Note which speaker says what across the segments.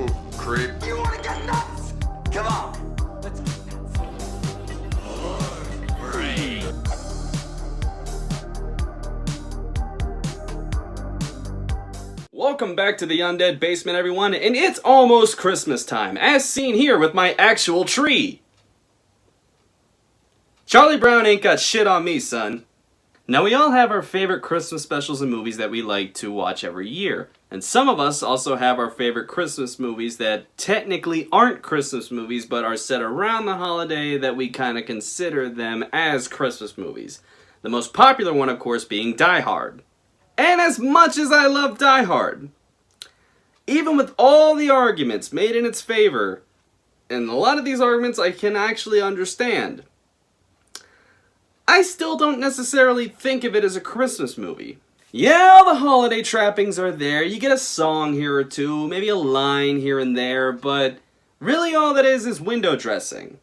Speaker 1: move, creep.
Speaker 2: You want to get nuts? Come on. Let's get nuts.
Speaker 3: Welcome back to the Undead Basement, everyone, and it's almost Christmas time, as seen here with my actual tree. Charlie Brown ain't got shit on me, son. Now, we all have our favorite Christmas specials and movies that we like to watch every year. And some of us also have our favorite Christmas movies that technically aren't Christmas movies, but are set around the holiday that we kind of consider them as Christmas movies. The most popular one, of course, being Die Hard. And as much as I love Die Hard, even with all the arguments made in its favor, and a lot of these arguments I can actually understand, I still don't necessarily think of it as a Christmas movie. Yeah, the holiday trappings are there, you get a song here or two, maybe a line here and there, but really all that is window dressing.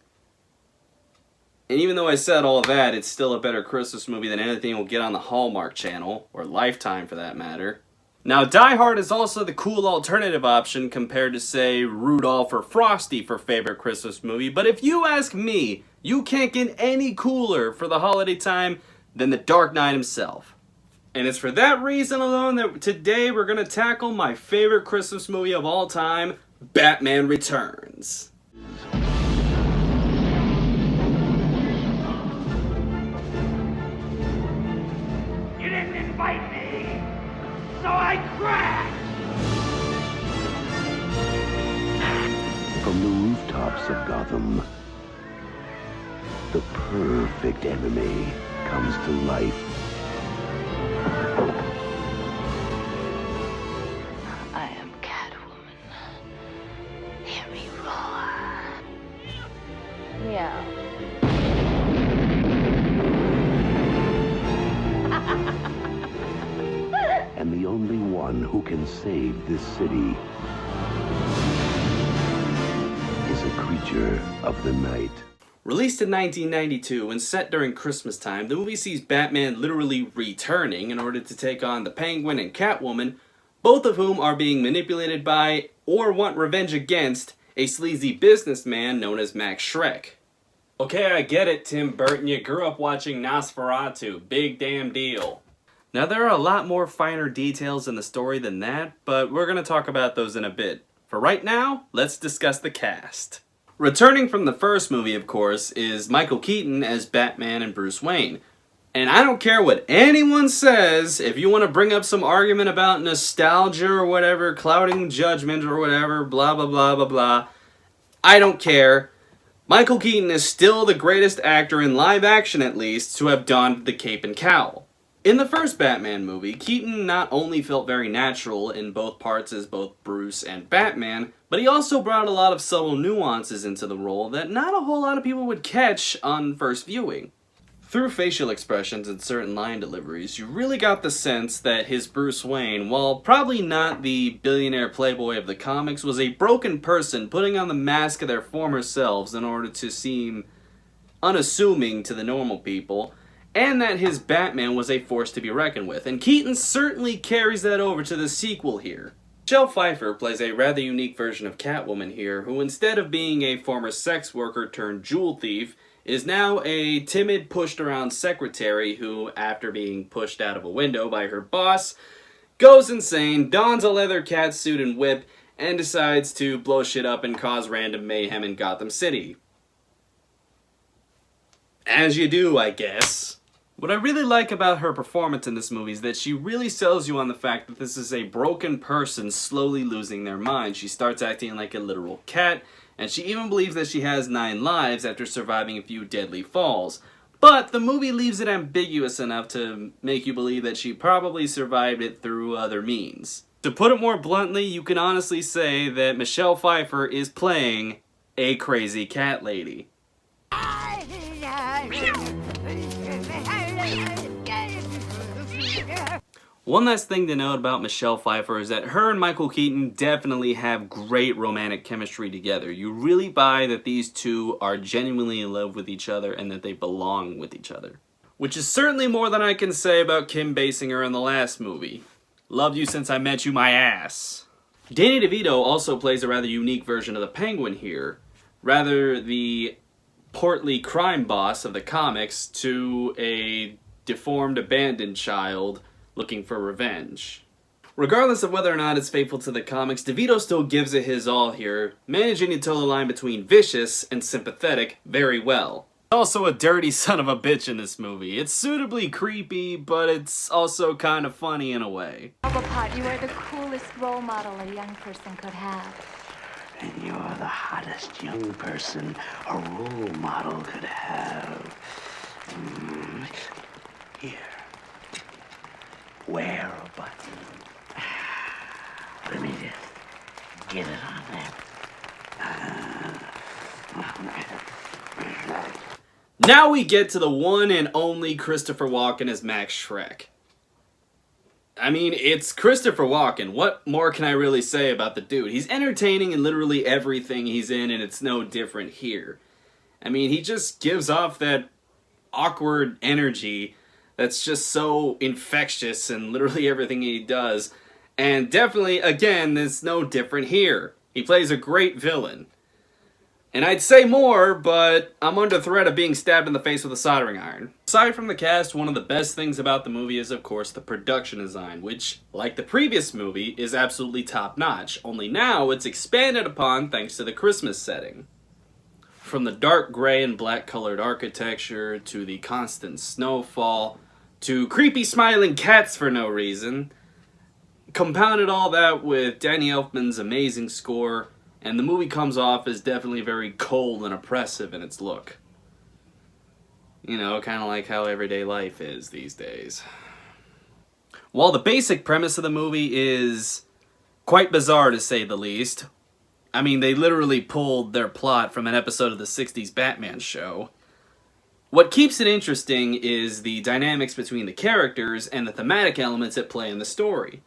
Speaker 3: And even though I said all that, it's still a better Christmas movie than anything we'll get on the Hallmark Channel, or Lifetime for that matter. Now, Die Hard is also the cool alternative option compared to, say, Rudolph or Frosty for favorite Christmas movie, but if you ask me, you can't get any cooler for the holiday time than the Dark Knight himself. And it's for that reason alone that today we're going to tackle my favorite Christmas movie of all time, Batman Returns.
Speaker 4: You didn't invite me, so I crashed!
Speaker 5: From the rooftops of Gotham, the perfect enemy comes to life.
Speaker 6: I am Catwoman. Hear me roar. Meow.
Speaker 5: And the only one who can save this city is a creature of the night.
Speaker 3: Released in 1992 and set during Christmas time, the movie sees Batman literally returning in order to take on the Penguin and Catwoman, both of whom are being manipulated by, or want revenge against, a sleazy businessman known as Max Shrek. Okay, I get it, Tim Burton, you grew up watching Nosferatu, big damn deal. Now, there are a lot more finer details in the story than that, but we're going to talk about those in a bit. For right now, let's discuss the cast. Returning from the first movie, of course, is Michael Keaton as Batman and Bruce Wayne. And I don't care what anyone says, if you want to bring up some argument about nostalgia or whatever, clouding judgment or whatever, blah blah blah blah blah, I don't care. Michael Keaton is still the greatest actor in live action, at least, to have donned the cape and cowl. In the first Batman movie, Keaton not only felt very natural in both parts as both Bruce and Batman, but he also brought a lot of subtle nuances into the role that not a whole lot of people would catch on first viewing. Through facial expressions and certain line deliveries, you really got the sense that his Bruce Wayne, while probably not the billionaire playboy of the comics, was a broken person putting on the mask of their former selves in order to seem unassuming to the normal people, and that his Batman was a force to be reckoned with. And Keaton certainly carries that over to the sequel here. Michelle Pfeiffer plays a rather unique version of Catwoman here, who instead of being a former sex worker turned jewel thief, is now a timid, pushed-around secretary who, after being pushed out of a window by her boss, goes insane, dons a leather catsuit and whip, and decides to blow shit up and cause random mayhem in Gotham City. As you do, I guess. What I really like about her performance in this movie is that she really sells you on the fact that this is a broken person slowly losing their mind. She starts acting like a literal cat, and she even believes that she has 9 lives after surviving a few deadly falls. But the movie leaves it ambiguous enough to make you believe that she probably survived it through other means. To put it more bluntly, you can honestly say that Michelle Pfeiffer is playing a crazy cat lady. One last thing to note about Michelle Pfeiffer is that her and Michael Keaton definitely have great romantic chemistry together. You really buy that these two are genuinely in love with each other and that they belong with each other. Which is certainly more than I can say about Kim Basinger in the last movie. Loved you since I met you, my ass. Danny DeVito also plays a rather unique version of the Penguin here, rather the portly crime boss of the comics to a deformed, abandoned child looking for revenge. Regardless of whether or not it's faithful to the comics, DeVito still gives it his all here, managing to toe the line between vicious and sympathetic very well. Also a dirty son of a bitch in this movie. It's suitably creepy, but it's also kind of funny in a way.
Speaker 6: Cobblepot, you are the coolest role model a young person could have.
Speaker 5: And you're the hottest young person a role model could have. Here. Wear a button. Let me just get it on there.
Speaker 3: Now we get to the one and only Christopher Walken as Max Shrek. I mean, it's Christopher Walken. What more can I really say about the dude? He's entertaining in literally everything he's in, and it's no different here. I mean, he just gives off that awkward energy that's just so infectious in literally everything he does. And definitely, again, it's no different here. He plays a great villain. And I'd say more, but I'm under threat of being stabbed in the face with a soldering iron. Aside from the cast, one of the best things about the movie is, of course, the production design, which, like the previous movie, is absolutely top-notch. Only now, it's expanded upon thanks to the Christmas setting. From the dark gray and black colored architecture, to the constant snowfall, to creepy smiling cats for no reason, compounded all that with Danny Elfman's amazing score, and the movie comes off as definitely very cold and oppressive in its look. You know, kind of like how everyday life is these days. While the basic premise of the movie is quite bizarre to say the least, I mean, they literally pulled their plot from an episode of the 60s Batman show. What keeps it interesting is the dynamics between the characters and the thematic elements at play in the story.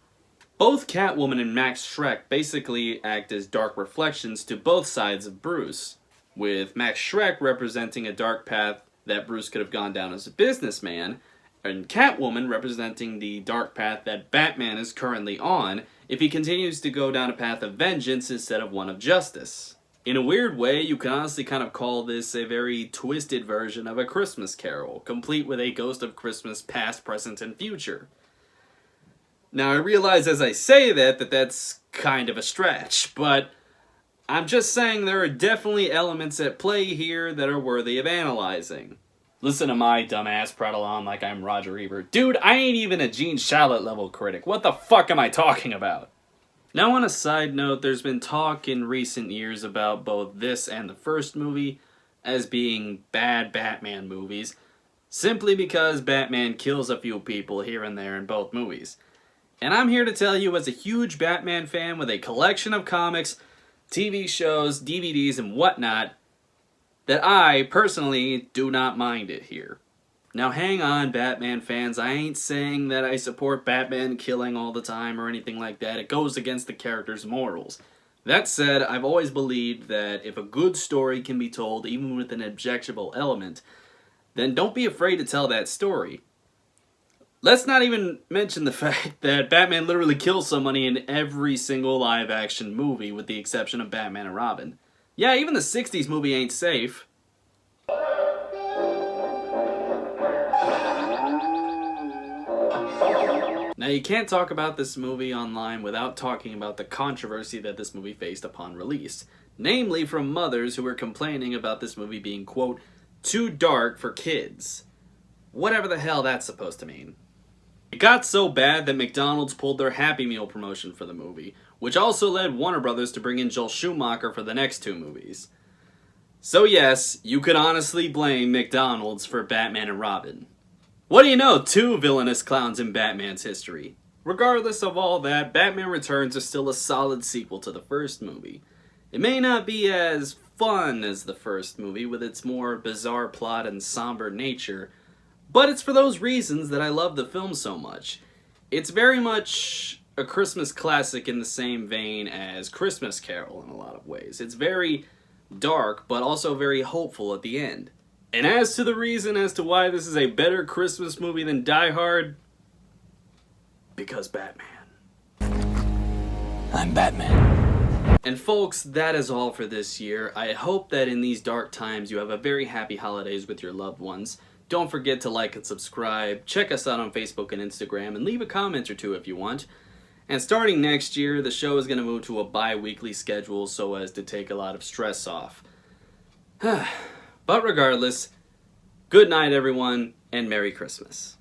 Speaker 3: Both Catwoman and Max Shrek basically act as dark reflections to both sides of Bruce, with Max Shrek representing a dark path that Bruce could have gone down as a businessman, and Catwoman representing the dark path that Batman is currently on if he continues to go down a path of vengeance instead of one of justice. In a weird way, you can honestly kind of call this a very twisted version of A Christmas Carol, complete with a ghost of Christmas past, present, and future. Now, I realize as I say that that's kind of a stretch, but I'm just saying there are definitely elements at play here that are worthy of analyzing. Listen to my dumbass prattle on like I'm Roger Ebert. Dude, I ain't even a Gene Shalit level critic. What the fuck am I talking about? Now, on a side note, there's been talk in recent years about both this and the first movie as being bad Batman movies, simply because Batman kills a few people here and there in both movies. And I'm here to tell you, as a huge Batman fan with a collection of comics, TV shows, DVDs, and whatnot, that I, personally, do not mind it here. Now hang on, Batman fans, I ain't saying that I support Batman killing all the time or anything like that. It goes against the character's morals. That said, I've always believed that if a good story can be told, even with an objectionable element, then don't be afraid to tell that story. Let's not even mention the fact that Batman literally kills somebody in every single live-action movie, with the exception of Batman and Robin. Yeah, even the 60s movie ain't safe. Now, you can't talk about this movie online without talking about the controversy that this movie faced upon release. Namely, from mothers who were complaining about this movie being, quote, too dark for kids. Whatever the hell that's supposed to mean. It got so bad that McDonald's pulled their Happy Meal promotion for the movie, which also led Warner Brothers to bring in Joel Schumacher for the next two movies. So yes, you could honestly blame McDonald's for Batman and Robin. What do you know, two villainous clowns in Batman's history. Regardless of all that, Batman Returns is still a solid sequel to the first movie. It may not be as fun as the first movie with its more bizarre plot and somber nature, but it's for those reasons that I love the film so much. It's very much a Christmas classic in the same vein as Christmas Carol in a lot of ways. It's very dark, but also very hopeful at the end. And as to the reason as to why this is a better Christmas movie than Die Hard, because Batman.
Speaker 2: I'm Batman.
Speaker 3: And folks, that is all for this year. I hope that in these dark times you have a very happy holidays with your loved ones. Don't forget to like and subscribe. Check us out on Facebook and Instagram, and leave a comment or two if you want. And starting next year, the show is going to move to a bi-weekly schedule so as to take a lot of stress off. But regardless, good night everyone, and Merry Christmas.